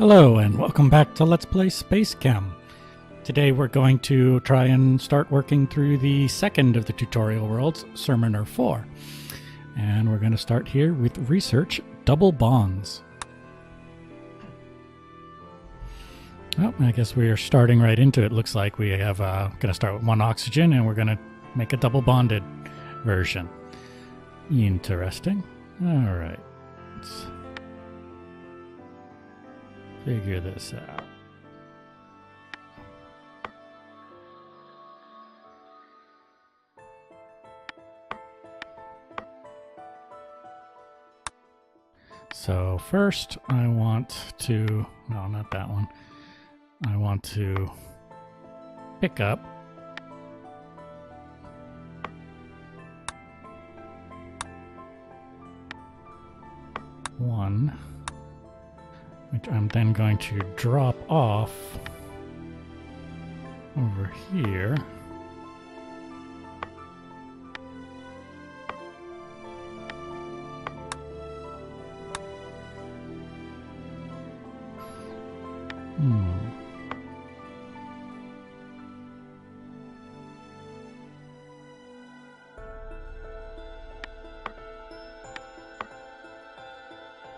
Hello and welcome back to Let's Play SpaceChem. Today we're going to try and start working through the second of the tutorial worlds, Sernimir 4. And we're going to start here with Research Double Bonds. Well, I guess we are starting right into it. Looks like we have going to start with one oxygen and we're going to make a double bonded version. Interesting. All right. Let's figure this out. So first I want to, no, not that one. I want to pick up one, which I'm then going to drop off over here.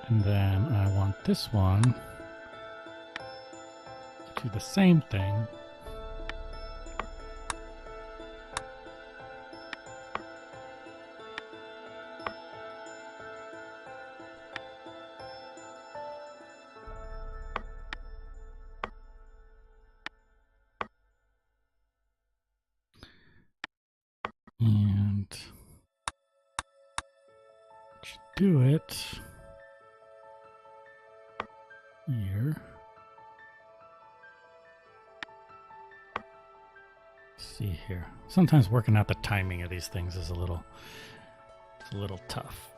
And then I want this one to do the same thing. And do it here. Let's see here. Sometimes working out the timing of these things is a little tough.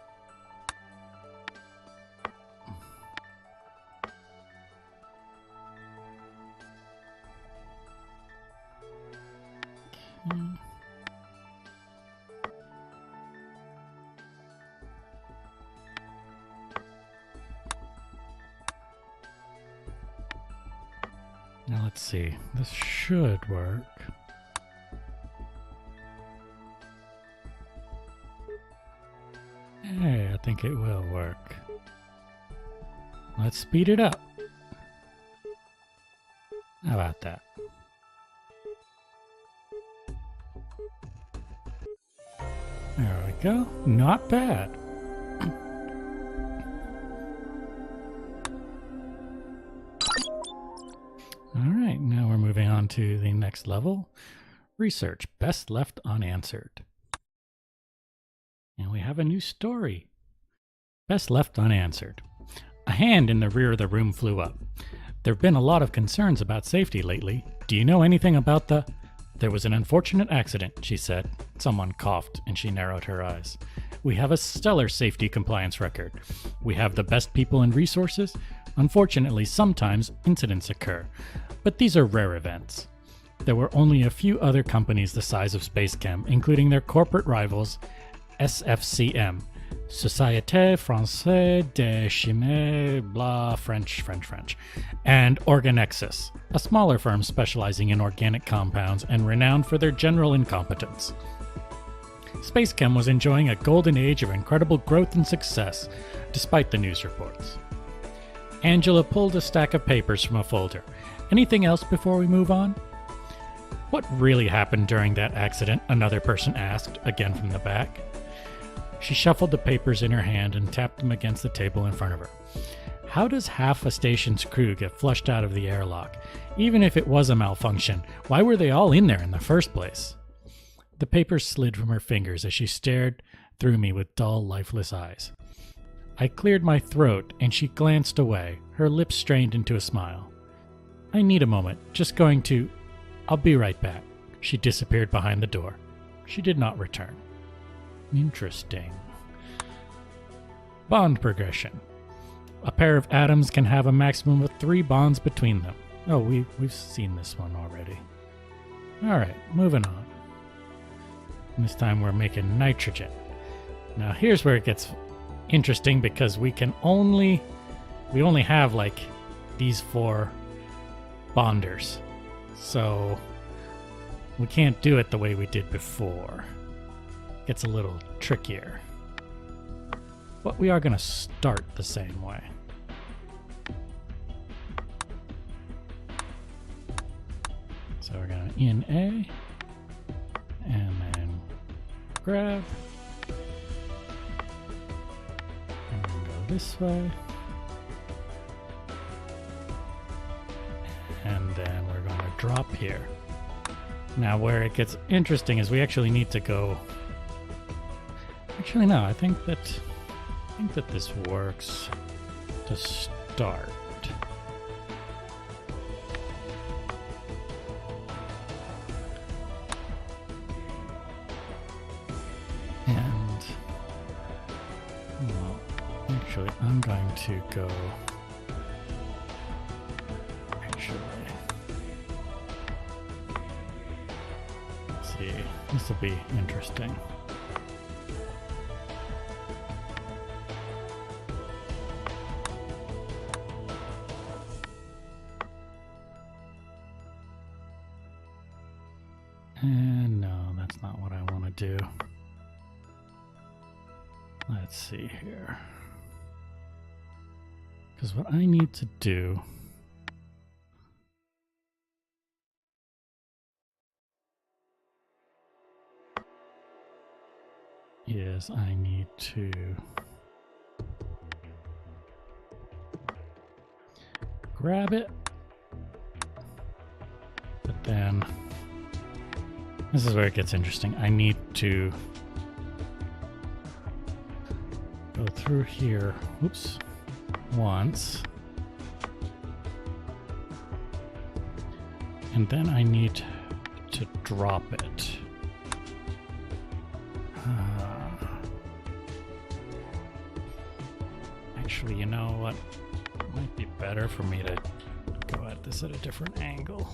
Okay. Now let's see, this should work. Hey, I think it will work. Let's speed it up. How about that? There we go, not bad. Alright, now we're moving on to the next level. Research, best left unanswered. And we have a new story. Best left unanswered. A hand in the rear of the room flew up. There have been a lot of concerns about safety lately. Do you know anything about the... There was an unfortunate accident, she said. Someone coughed and she narrowed her eyes. We have a stellar safety compliance record. We have the best people and resources. Unfortunately, sometimes incidents occur, but these are rare events. There were only a few other companies the size of SpaceChem, including their corporate rivals, SFCM, Société Française de Chimie, blah, French, and Organexus, a smaller firm specializing in organic compounds and renowned for their general incompetence. SpaceChem was enjoying a golden age of incredible growth and success, despite the news reports. Angela pulled a stack of papers from a folder. Anything else before we move on? What really happened during that accident? Another person asked, again from the back. She shuffled the papers in her hand and tapped them against the table in front of her. How does half a station's crew get flushed out of the airlock? Even if it was a malfunction, why were they all in there in the first place? The papers slid from her fingers as she stared through me with dull, lifeless eyes. I cleared my throat, and she glanced away, her lips strained into a smile. I need a moment, just going to... I'll be right back. She disappeared behind the door. She did not return. Interesting. Bond progression. A pair of atoms can have a maximum of 3 bonds between them. Oh, we've seen this one already. Alright, moving on. And this time we're making nitrogen. Now here's where it gets interesting because we only have like these 4 bonders. So we can't do it the way we did before. Gets a little trickier. But we are going to start the same way. So we're going to in A, and then grab, and then go this way, and then we're going to drop here. Now where it gets interesting is we actually need to go, actually no, I think that this works to start. And, well, actually, I'm going to go, let's see, this will be interesting. And no, that's not what I want to do. Let's see here. Because what I need to do is I need to grab it, but then this is where it gets interesting. I need to go through here, whoops, once, and then I need to drop it. Actually, you know what? It might be better for me to go at this at a different angle.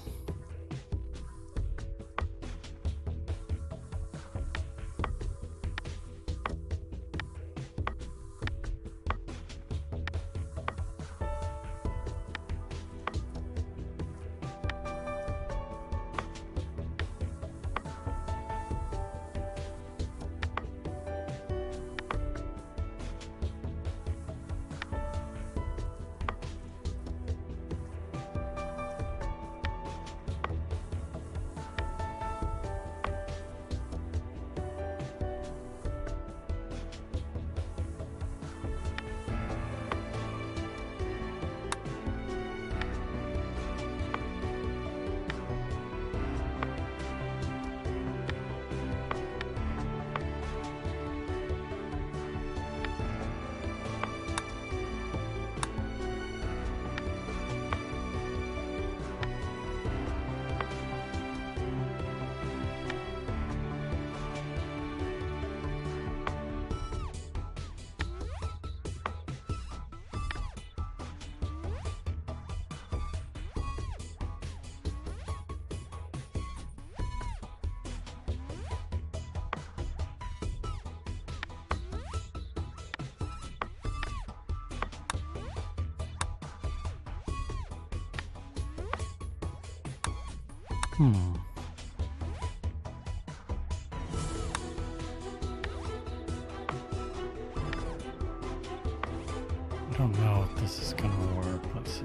I don't know if this is going to work. Let's see.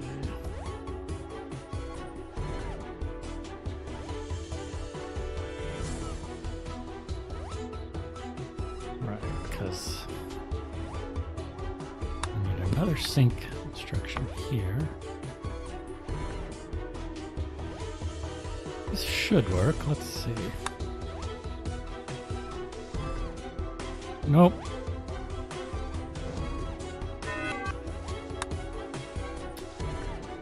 Right, because I need another sync instruction here. This should work. Let's see. Nope.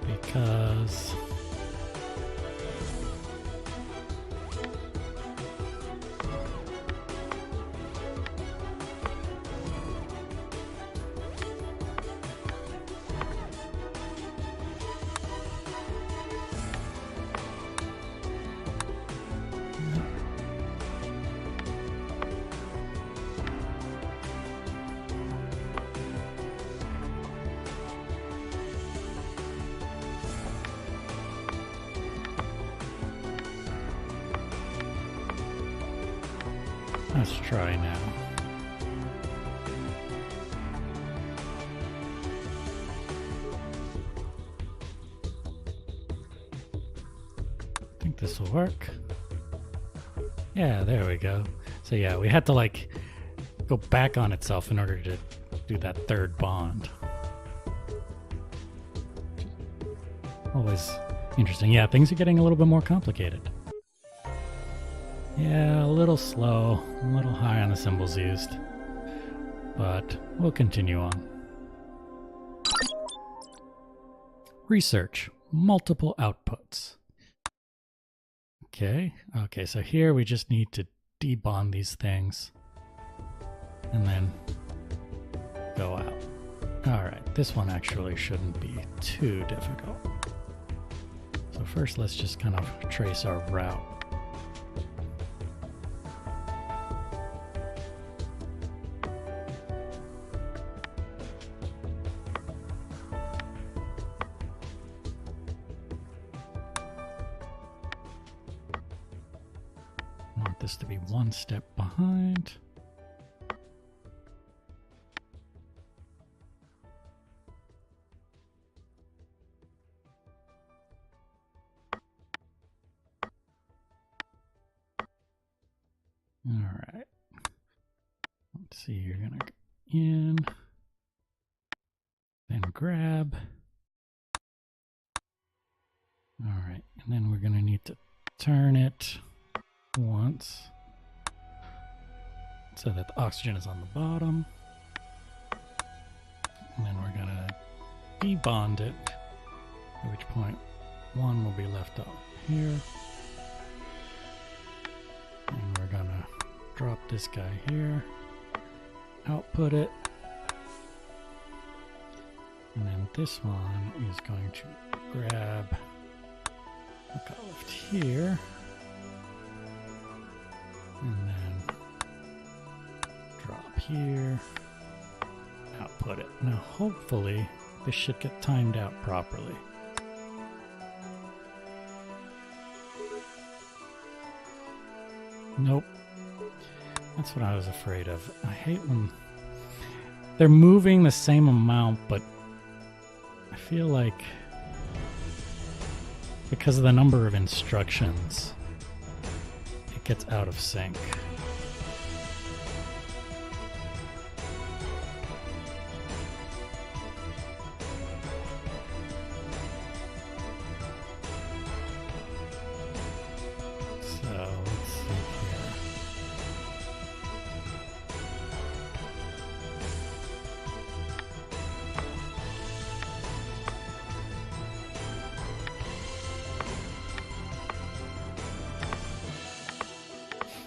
Because Let's try now. I think this will work. Yeah, there we go. So yeah, we had to like go back on itself in order to do that third bond. Always interesting. Yeah, things are getting a little bit more complicated. Yeah, a little slow, a little high on the symbols used. But we'll continue on. Research. Multiple outputs. Okay, so here we just need to debond these things. And then go out. Alright, this one actually shouldn't be too difficult. So first let's just kind of trace our route. I want this to be one step behind. Alright. Let's see, you're gonna go in, then grab. Alright, and then we're gonna need to turn it once so that the oxygen is on the bottom. And then we're gonna debond it, at which point one will be left out here. And we're gonna drop this guy here, output it, and then this one is going to grab the cut left here, and then drop here, output it. Now hopefully this should get timed out properly. Nope. That's what I was afraid of. I hate when they're moving the same amount, but I feel like because of the number of instructions, it gets out of sync.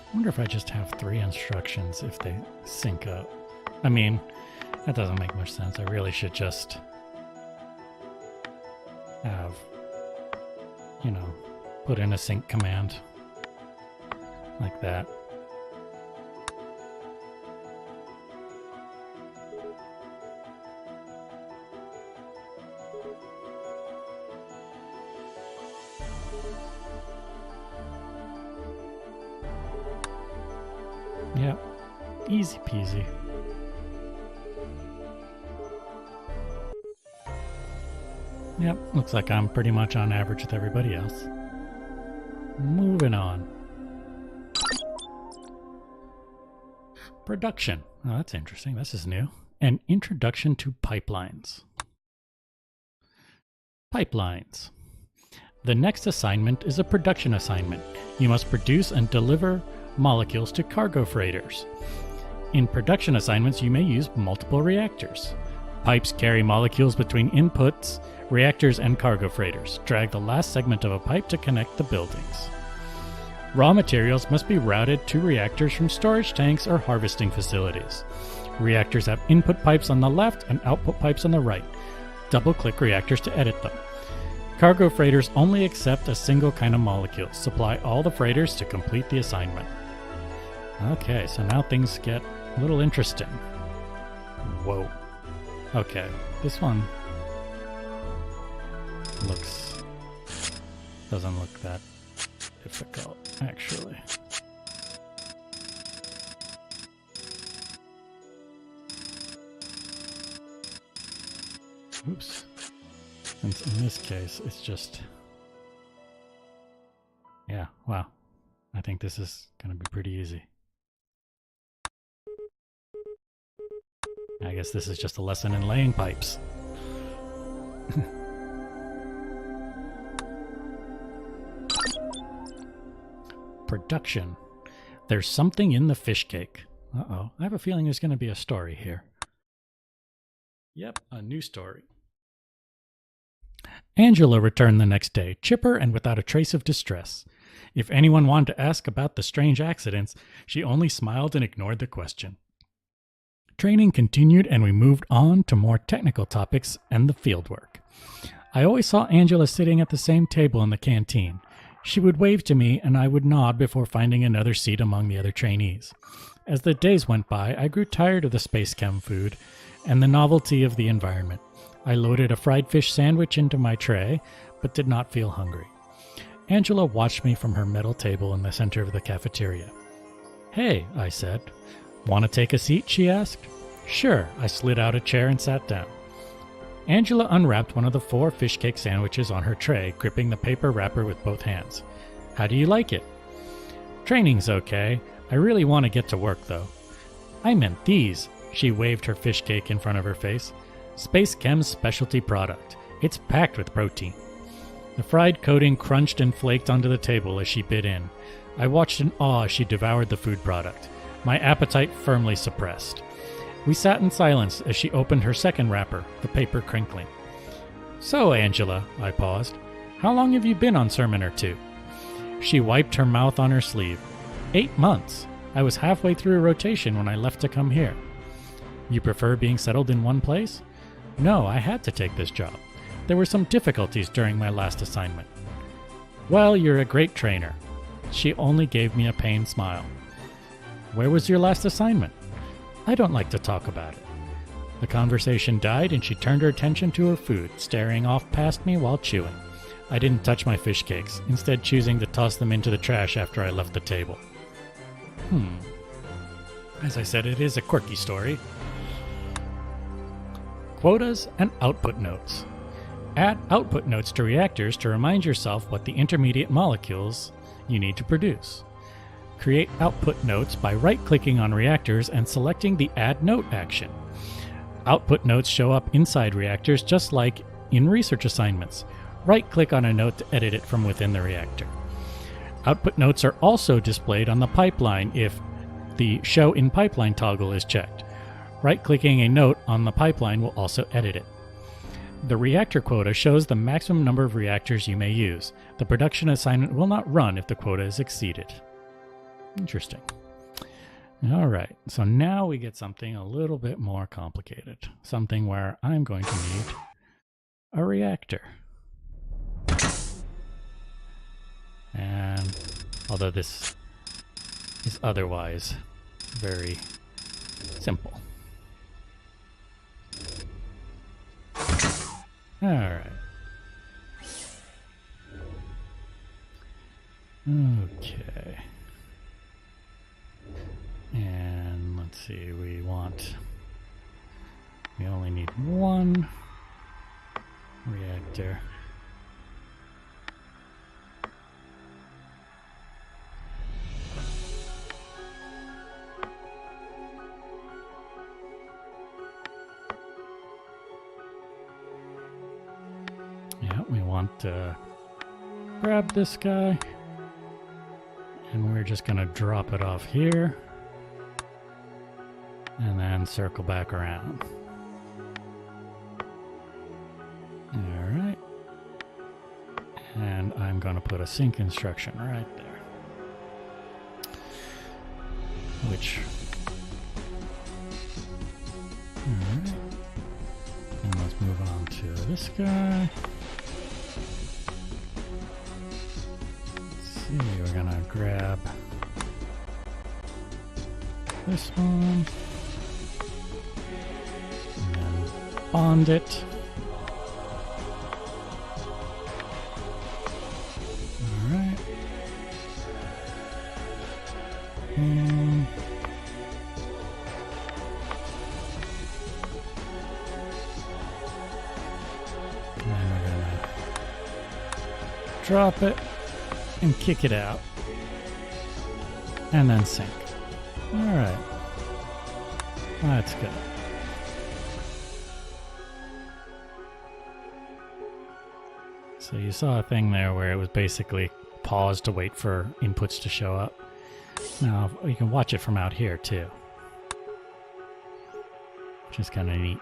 I wonder if I just have 3 instructions if they sync up. I mean, that doesn't make much sense. I really should just have, you know, put in a sync command like that. Yep, easy peasy. Yep, looks like I'm pretty much on average with everybody else. Moving on. Production. Oh, that's interesting. This is new. An introduction to pipelines. Pipelines. The next assignment is a production assignment. You must produce and deliver molecules to cargo freighters. In production assignments, you may use multiple reactors. Pipes carry molecules between inputs, reactors, and cargo freighters. Drag the last segment of a pipe to connect the buildings. Raw materials must be routed to reactors from storage tanks or harvesting facilities. Reactors have input pipes on the left and output pipes on the right. Double-click reactors to edit them. Cargo freighters only accept a single kind of molecule. Supply all the freighters to complete the assignment. Okay, so now things get a little interesting. Whoa. Okay, this one doesn't look that difficult, actually. Oops. Since in this case, it's just... Yeah, wow. I think this is going to be pretty easy. I guess this is just a lesson in laying pipes. Production. There's something in the fish cake. Uh-oh. I have a feeling there's going to be a story here. Yep, a new story. Angela returned the next day, chipper and without a trace of distress. If anyone wanted to ask about the strange accidents, she only smiled and ignored the question. Training continued and we moved on to more technical topics and the fieldwork. I always saw Angela sitting at the same table in the canteen. She would wave to me and I would nod before finding another seat among the other trainees. As the days went by, I grew tired of the SpaceChem food and the novelty of the environment. I loaded a fried fish sandwich into my tray, but did not feel hungry. Angela watched me from her metal table in the center of the cafeteria. "Hey," I said. "Want to take a seat?" she asked. "Sure." I slid out a chair and sat down. Angela unwrapped one of the 4 fish cake sandwiches on her tray, gripping the paper wrapper with both hands. "How do you like it?" "Training's okay. I really want to get to work, though." "I meant these." She waved her fish cake in front of her face. "SpaceChem's specialty product. It's packed with protein." The fried coating crunched and flaked onto the table as she bit in. I watched in awe as she devoured the food product, my appetite firmly suppressed. We sat in silence as she opened her second wrapper, the paper crinkling. "So, Angela," I paused, "how long have you been on Sernimir 2? She wiped her mouth on her sleeve. 8 months. I was halfway through a rotation when I left to come here." "You prefer being settled in one place?" "No, I had to take this job. There were some difficulties during my last assignment." "Well, you're a great trainer." She only gave me a pained smile. "Where was your last assignment?" "I don't like to talk about it." The conversation died and she turned her attention to her food, staring off past me while chewing. I didn't touch my fish cakes, instead choosing to toss them into the trash after I left the table. As I said, it is a quirky story. Quotas and output notes. Add output notes to reactors to remind yourself what the intermediate molecules you need to produce. Create output notes by right-clicking on reactors and selecting the Add Note action. Output notes show up inside reactors just like in research assignments. Right-click on a note to edit it from within the reactor. Output notes are also displayed on the pipeline if the Show in Pipeline toggle is checked. Right-clicking a note on the pipeline will also edit it. The reactor quota shows the maximum number of reactors you may use. The production assignment will not run if the quota is exceeded. Interesting. All right, so now we get something a little bit more complicated. Something where I'm going to need a reactor. And although this is otherwise very simple. All right. Okay. And let's see, we only need one reactor. Yeah, we want to grab this guy, and we're just going to drop it off here, and then circle back around. All right. And I'm going to put a sink instruction right there, which... All right. And let's move on to this guy. We're gonna grab this one and then bond it. All right. drop it, and kick it out. And then sink. Alright. That's good. So you saw a thing there where it was basically pause to wait for inputs to show up. Now you can watch it from out here too. Which is kind of neat.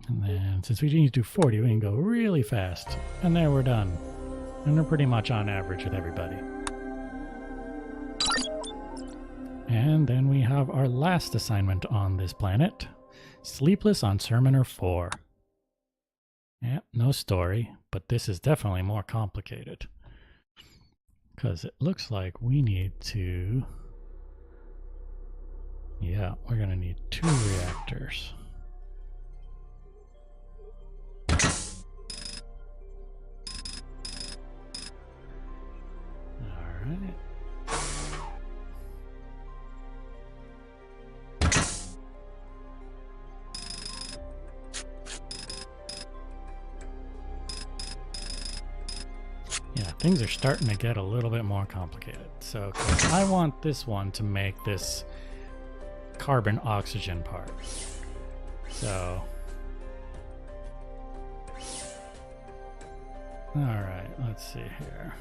And then since we need to do 40, we can go really fast. And there we're done. And we're pretty much on average with everybody. And then we have our last assignment on this planet. Sleepless on Sernimir 4. Yeah, no story, but this is definitely more complicated. Because it looks like we need to... Yeah, we're going to need 2 reactors. Alright. Yeah, things are starting to get a little bit more complicated. So, 'cause I want this one to make this carbon-oxygen part. So... Alright, let's see here.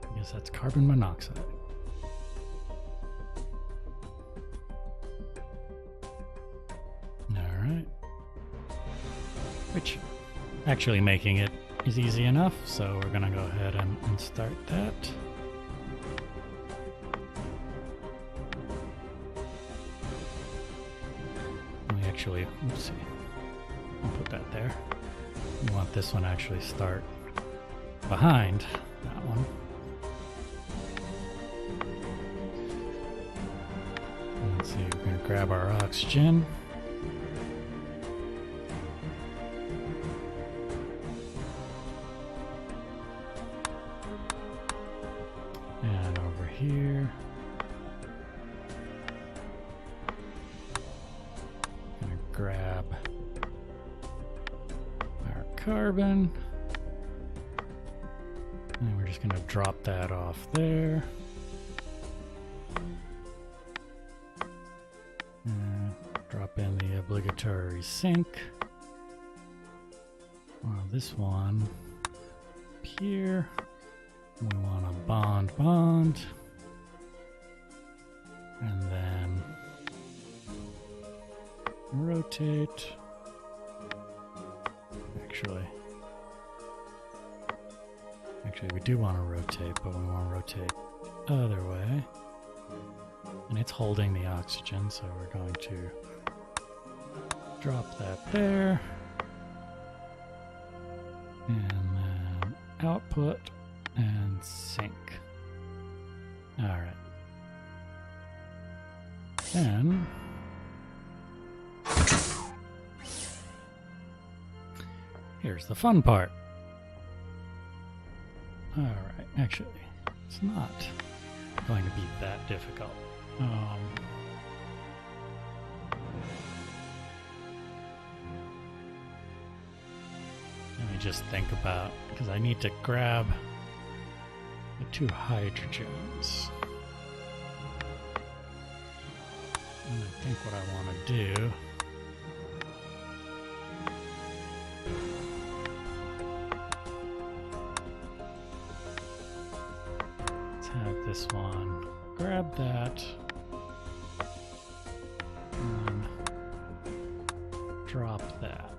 I guess that's carbon monoxide. Alright. Which, actually making it is easy enough, so we're gonna go ahead and start that. We actually, let's see, I'll put that there. We want this one actually start behind that one. Let's see, we're gonna grab our oxygen. And over here. Gonna grab our carbon. And we're just gonna drop that off there. Drop in the obligatory sink. Well, this one up here. We want a bond, and then rotate. Actually, we do want to rotate, but we want to rotate other way. And it's holding the oxygen, so we're going to drop that there. And then output and sink. Alright. Then here's the fun part. Alright, actually, it's not going to be that difficult. Let me just think about, because I need to grab the 2 hydrogens. And I think what I want to do is have this one grab that and drop that.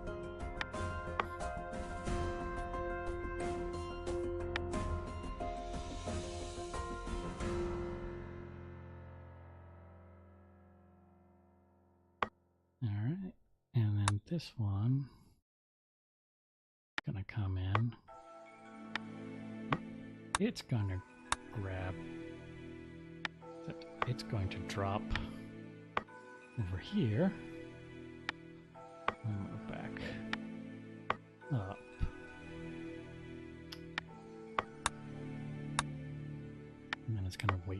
Alright, and then this one is going to come in. It's going to grab, it's going to drop over here. We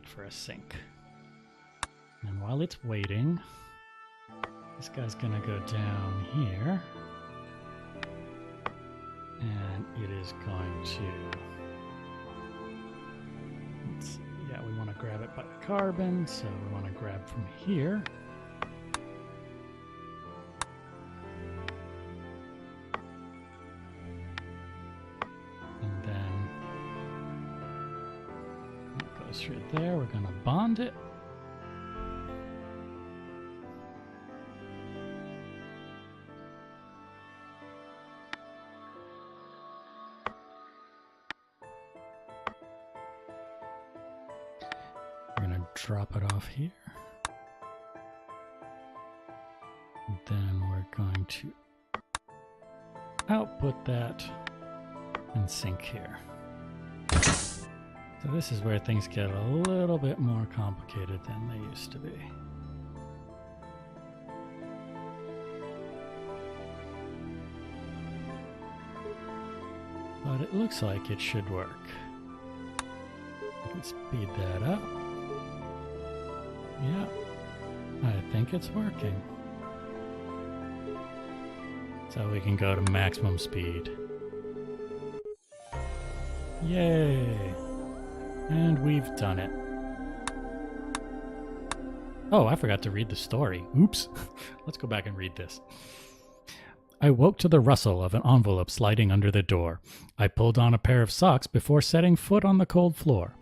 wait for a sink. And while it's waiting, this guy's gonna go down here. And it is going to... yeah, we want to grab it by the carbon, so we want to grab from here. And then it goes through there. We're going to bond it. Drop it off here. And then we're going to output that and sink here. So this is where things get a little bit more complicated than they used to be. But it looks like it should work. Let's speed that up. Yeah, I think it's working. So we can go to maximum speed. Yay! And we've done it. Oh, I forgot to read the story. Oops. Let's go back and read this. I woke to the rustle of an envelope sliding under the door. I pulled on a pair of socks before setting foot on the cold floor.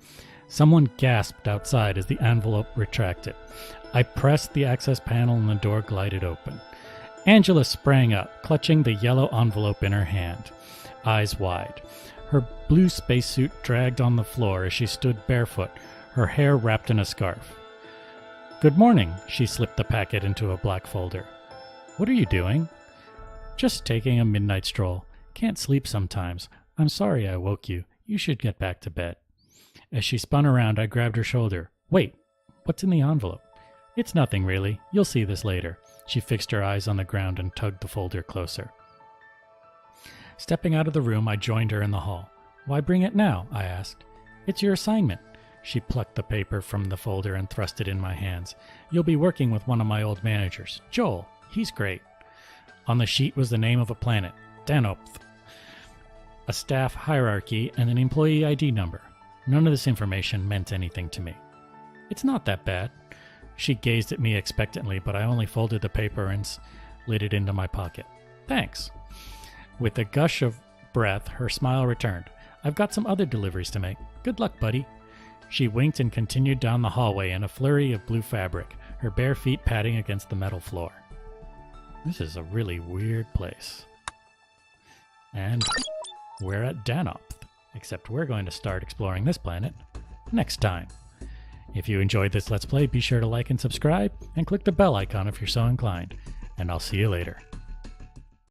Someone gasped outside as the envelope retracted. I pressed the access panel and the door glided open. Angela sprang up, clutching the yellow envelope in her hand, eyes wide. Her blue spacesuit dragged on the floor as she stood barefoot, her hair wrapped in a scarf. "Good morning," she slipped the packet into a black folder. "What are you doing?" "Just taking a midnight stroll. Can't sleep sometimes. I'm sorry I woke you. You should get back to bed." As she spun around, I grabbed her shoulder. "Wait, what's in the envelope?" "It's nothing, really. You'll see this later." She fixed her eyes on the ground and tugged the folder closer. Stepping out of the room, I joined her in the hall. "Why bring it now?" I asked. "It's your assignment." She plucked the paper from the folder and thrust it in my hands. "You'll be working with one of my old managers, Joel. He's great." On the sheet was the name of a planet, Danopth, a staff hierarchy, and an employee ID number. None of this information meant anything to me. "It's not that bad." She gazed at me expectantly, but I only folded the paper and slid it into my pocket. "Thanks." With a gush of breath, her smile returned. "I've got some other deliveries to make. Good luck, buddy." She winked and continued down the hallway in a flurry of blue fabric, her bare feet padding against the metal floor. This is a really weird place. And we're at Danopth. Except we're going to start exploring this planet next time. If you enjoyed this Let's Play, be sure to like and subscribe, and click the bell icon if you're so inclined. And I'll see you later.